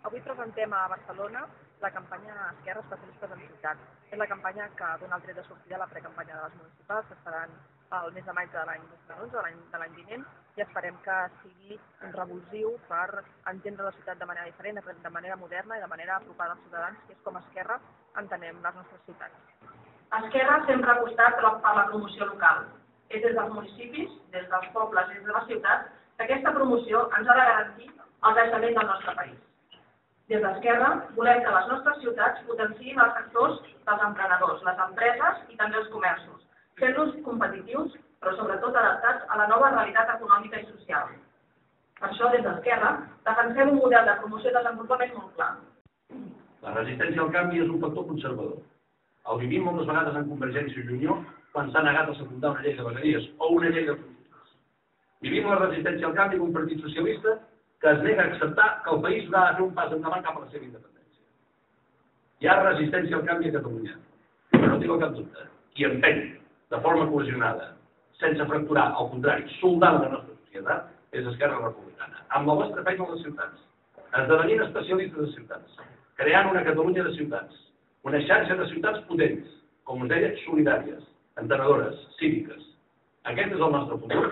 Avui presentem a Barcelona la campanya Esquerra Especialistes en Ciutat. És la campanya que dona el tret de sortida a la precampanya de les municipals, que seran el mes de maig de l'any 2011, de l'any vinent, i esperem que sigui un revulsiu per entendre la ciutat de manera diferent, de manera moderna i de manera apropada als ciutadans, que és com a Esquerra entenem les nostres ciutats. Esquerra sempre ha apostat per la promoció local. És des dels municipis, des dels pobles, des de les ciutats, que aquesta promoció ens ha de garantir el creixement del nostre país. Des d'Esquerra volem que les nostres ciutats potenciïn els sectors dels emprenedors, les empreses i també els comerços, fent-los competitius, però sobretot adaptats a la nova realitat econòmica i social. Per això, des d'Esquerra, defensem un model de promoció i desenvolupament molt clar. La resistència al canvi és un factor conservador. El vivim moltes vegades en Convergència i Unió quan s'ha negat a secundar una llei de vegueries o una llei de consultes. Vivim la resistència al canvi d'un partit socialista que es nega a acceptar que el país ha de fer un pas endavant cap a la seva independència. Hi ha resistència al canvi a Catalunya, però no tinc cap dubte, i empeny, de forma cohesionada, sense fracturar, al contrari, soldant la nostra societat, és Esquerra Republicana, amb la vostra feina a les ciutats, esdevenint especialistes de ciutats, creant una Catalunya de ciutats, una xarxa de ciutats potents, com us deia, solidàries, entenedores, cíviques. Aquest és el nostre futur.